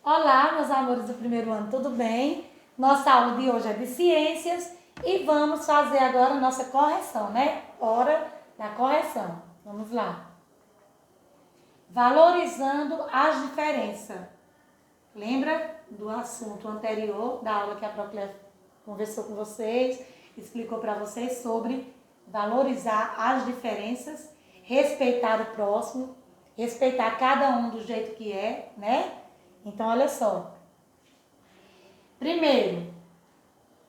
Olá, meus amores do primeiro ano, tudo bem? Nossa aula de hoje é de ciências e vamos fazer agora a nossa correção, né? Hora da correção. Vamos lá. Valorizando as diferenças. Lembra do assunto anterior, da aula que a Proclé conversou com vocês, explicou para vocês sobre valorizar as diferenças, respeitar o próximo, respeitar cada um do jeito que é, né? Então, olha só. Primeiro,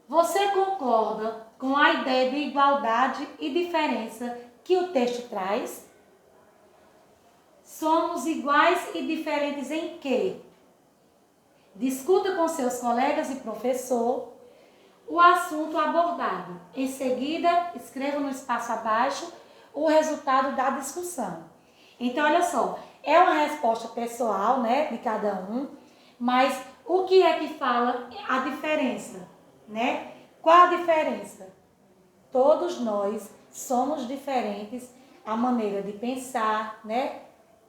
você concorda com a ideia de igualdade e diferença que o texto traz? Somos iguais e diferentes em quê? Discuta com seus colegas e professor o assunto abordado. Em seguida, escreva no espaço abaixo o resultado da discussão. Então, olha só, é uma resposta pessoal, né, de cada um, mas o que é que fala a diferença, né? Qual a diferença? Todos nós somos diferentes, a maneira de pensar, né?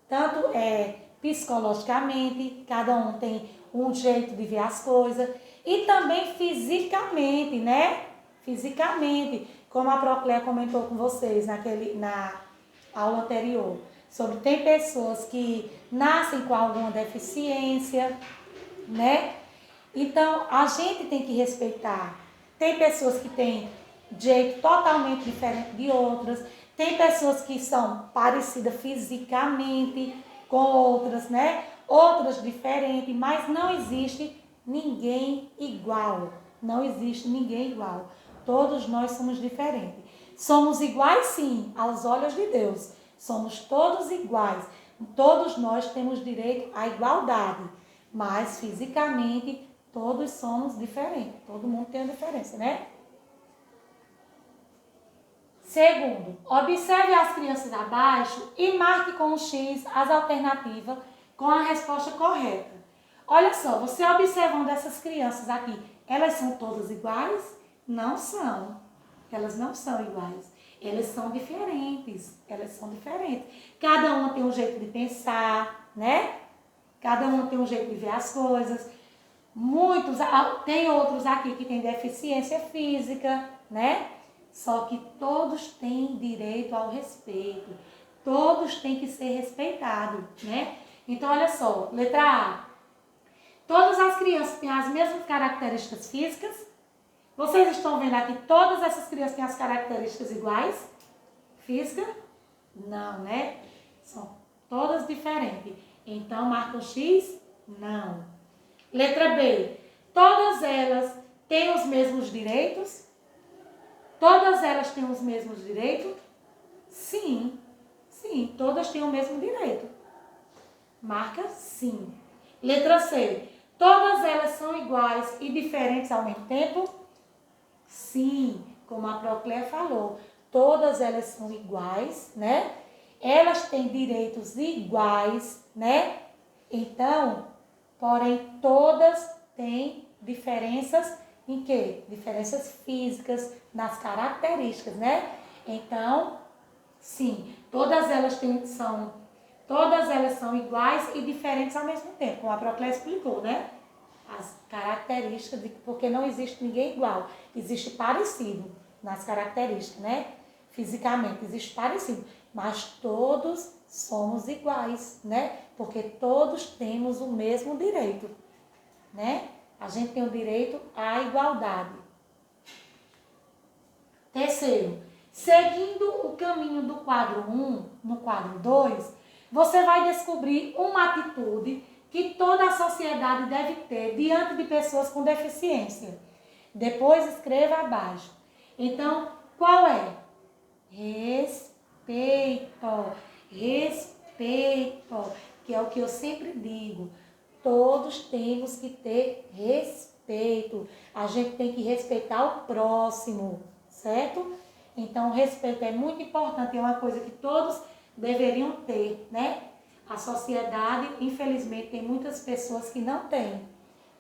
Tanto psicologicamente, cada um tem um jeito de ver as coisas, e também fisicamente, né? Fisicamente, como a Proclé comentou com vocês na aula anterior, sobre tem pessoas que nascem com alguma deficiência, né? Então, a gente tem que respeitar. Tem pessoas que têm jeito totalmente diferente de outras, tem pessoas que são parecidas fisicamente com outras, né? Outras diferentes, mas não existe ninguém igual. Não existe ninguém igual. Todos nós somos diferentes. Somos iguais, sim, aos olhos de Deus. Somos todos iguais. Todos nós temos direito à igualdade, mas fisicamente todos somos diferentes. Todo mundo tem uma diferença, né? Segundo, observe as crianças abaixo e marque com um X as alternativas com a resposta correta. Olha só, você observando essas crianças aqui, elas são todas iguais? Não são. Elas não são iguais. Elas são diferentes. Elas são diferentes. Cada uma tem um jeito de pensar, né? Cada uma tem um jeito de ver as coisas. Tem outros aqui que têm deficiência física, né? Só que todos têm direito ao respeito. Todos têm que ser respeitados, né? Então, olha só, letra A. Todas as crianças têm as mesmas características físicas. Vocês estão vendo aqui, todas essas crianças têm as características iguais? Física? Não, né? São todas diferentes. Então, marca o X? Não. Letra B. Todas elas têm os mesmos direitos? Todas elas têm os mesmos direitos? Sim. Sim, todas têm o mesmo direito. Marca sim. Letra C. Todas elas são iguais e diferentes ao mesmo tempo? Sim, como a Proclé falou. Todas elas são iguais, né? Elas têm direitos iguais, né? Então, porém, todas têm diferenças em quê? Diferenças físicas, nas características, né? Então, sim, todas elas são iguais e diferentes ao mesmo tempo, como a Proclé explicou, né? As características, porque não existe ninguém igual, existe parecido nas características, né? Fisicamente existe parecido, mas todos somos iguais, né? Porque todos temos o mesmo direito, né? A gente tem o direito à igualdade. Terceiro, seguindo o caminho do quadro 1, no quadro 2, você vai descobrir uma atitude que toda a sociedade deve ter diante de pessoas com deficiência. Depois escreva abaixo. Então, qual é? Respeito. Respeito, que é o que eu sempre digo. Todos temos que ter respeito. A gente tem que respeitar o próximo, certo? Então, o respeito é muito importante, é uma coisa que todos deveriam ter, né? A sociedade, infelizmente, tem muitas pessoas que não têm,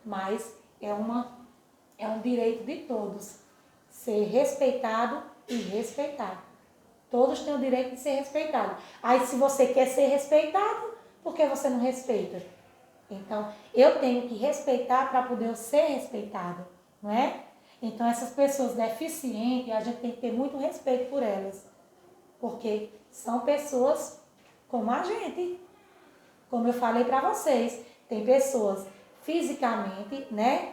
mas é um direito de todos ser respeitado e respeitar. Todos têm o direito de ser respeitado. Aí, se você quer ser respeitado, por que você não respeita? Então, eu tenho que respeitar para poder ser respeitado, não é? Então, essas pessoas deficientes, a gente tem que ter muito respeito por elas, porque são pessoas como a gente. Como eu falei para vocês, tem pessoas fisicamente, né,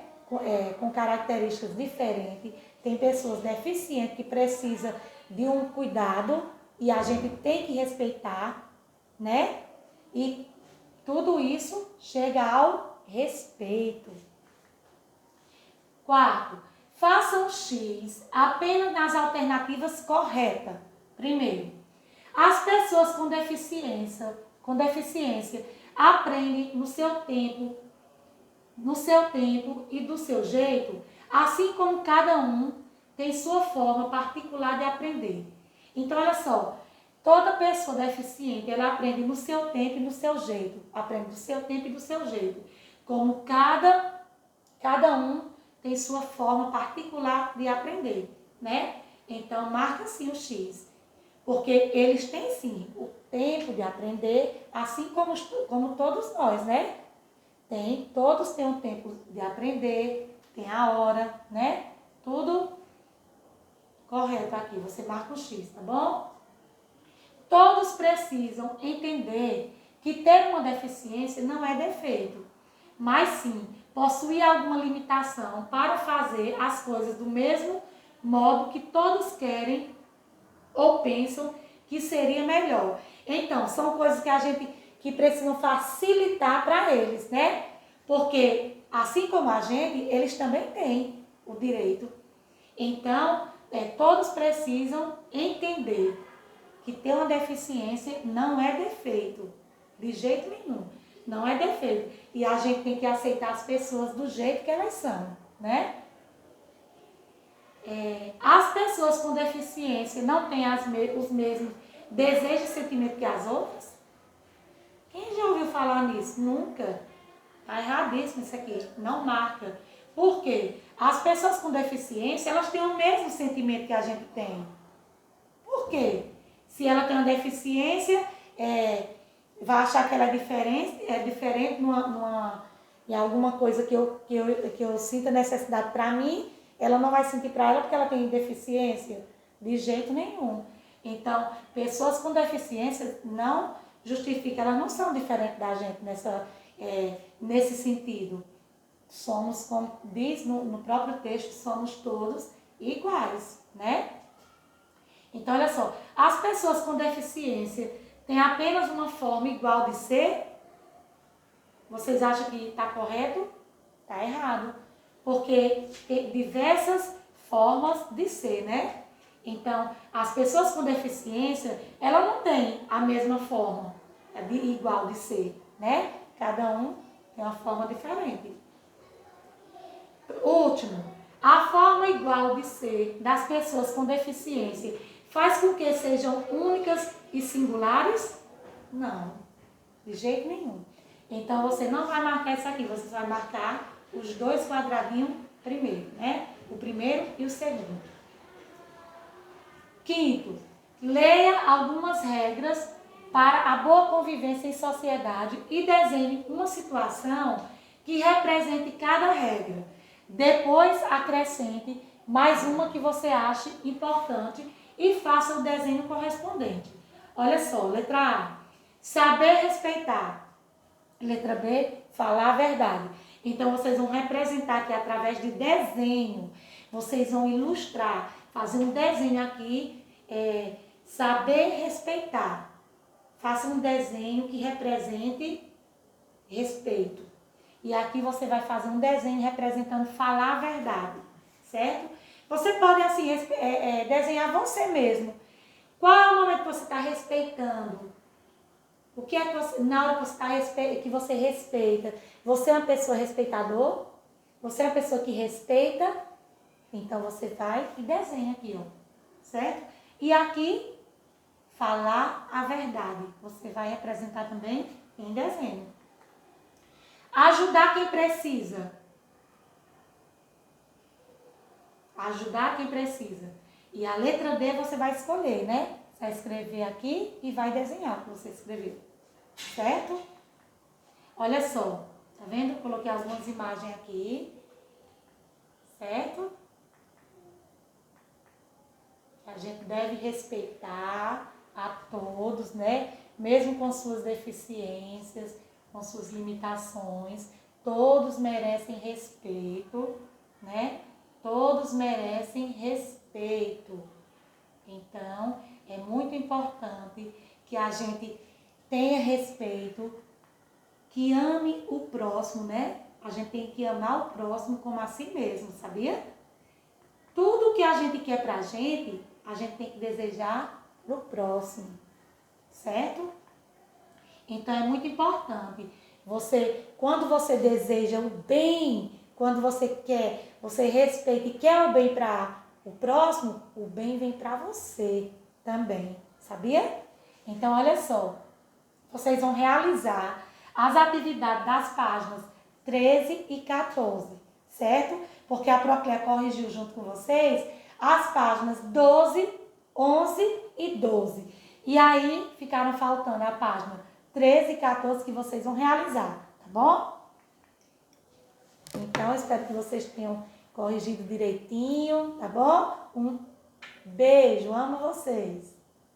com características diferentes, tem pessoas deficientes que precisam de um cuidado e a gente tem que respeitar, né? E tudo isso chega ao respeito. Quarto, faça um X apenas nas alternativas corretas. Primeiro, as pessoas com deficiência aprendem no seu tempo e do seu jeito, assim como cada um tem sua forma particular de aprender. Então, olha só, toda pessoa deficiente, ela aprende no seu tempo e no seu jeito. Aprende do seu tempo e do seu jeito. Como cada um tem sua forma particular de aprender, né? Então, marca assim o X. Porque eles têm sim o tempo de aprender, assim como todos nós, né? Todos têm um tempo de aprender, tem a hora, né? Tudo correto aqui, você marca o X, tá bom? Todos precisam entender que ter uma deficiência não é defeito, mas sim possuir alguma limitação para fazer as coisas do mesmo modo que todos querem ou pensam que seria melhor. Então, são coisas que precisam facilitar para eles, né? Porque, assim como a gente, eles também têm o direito. Então, todos precisam entender que ter uma deficiência não é defeito, de jeito nenhum. Não é defeito. E a gente tem que aceitar as pessoas do jeito que elas são, né? As pessoas com deficiência não têm os mesmos desejos e sentimentos que as outras? Quem já ouviu falar nisso? Nunca. Está erradíssimo isso aqui. Não marca. Por quê? As pessoas com deficiência, elas têm o mesmo sentimento que a gente tem. Por quê? Se ela tem uma deficiência, vai achar que ela é diferente em alguma coisa que eu sinta necessidade para mim, ela não vai sentir para ela porque ela tem deficiência? De jeito nenhum. Então, pessoas com deficiência não justificam, elas não são diferentes da gente nesse sentido. Somos, como diz no próprio texto, somos todos iguais, né? Então, olha só, as pessoas com deficiência têm apenas uma forma igual de ser? Vocês acham que está correto? Está errado. Porque tem diversas formas de ser, né? Então, as pessoas com deficiência, ela não tem a mesma forma igual de ser, né? Cada um tem uma forma diferente. Último, a forma igual de ser das pessoas com deficiência faz com que sejam únicas e singulares? Não, de jeito nenhum. Então, você não vai marcar isso aqui, você vai marcar os dois quadradinhos primeiro, né? O primeiro e o segundo. Quinto, leia algumas regras para a boa convivência em sociedade e desenhe uma situação que represente cada regra. Depois, acrescente mais uma que você ache importante e faça o desenho correspondente. Olha só, letra A, saber respeitar. Letra B, falar a verdade. Então, vocês vão representar aqui através de desenho. Vocês vão ilustrar, fazer um desenho aqui, saber respeitar. Faça um desenho que represente respeito. E aqui você vai fazer um desenho representando falar a verdade, certo? Você pode, assim, desenhar você mesmo. Qual é o momento que você está respeitando? O que é que você, na hora que você respeita, você é uma pessoa respeitador? Você é uma pessoa que respeita? Então você vai e desenha aqui, ó, certo? E aqui, falar a verdade. Você vai representar também em desenho. Ajudar quem precisa. Ajudar quem precisa. E a letra D você vai escolher, né? Você vai escrever aqui e vai desenhar o que você escreveu. Certo? Olha só. Tá vendo? Eu coloquei algumas imagens aqui, certo? A gente deve respeitar a todos, né? Mesmo com suas deficiências, com suas limitações, todos merecem respeito, né? Todos merecem respeito. Então, é muito importante que a gente tenha respeito, que ame o próximo, né? A gente tem que amar o próximo como a si mesmo, sabia? Tudo que a gente quer pra gente, a gente tem que desejar pro próximo, certo? Então, é muito importante. Quando você deseja o bem, quando você quer, você respeita e quer o bem para o próximo, o bem vem para você também, sabia? Então, olha só, vocês vão realizar as atividades das páginas 13 e 14, certo? Porque a Proclea corrigiu junto com vocês as páginas 12, 11 e 12. E aí ficaram faltando a página 13 e 14 que vocês vão realizar, tá bom? Então, eu espero que vocês tenham corrigido direitinho, tá bom? Um beijo, amo vocês!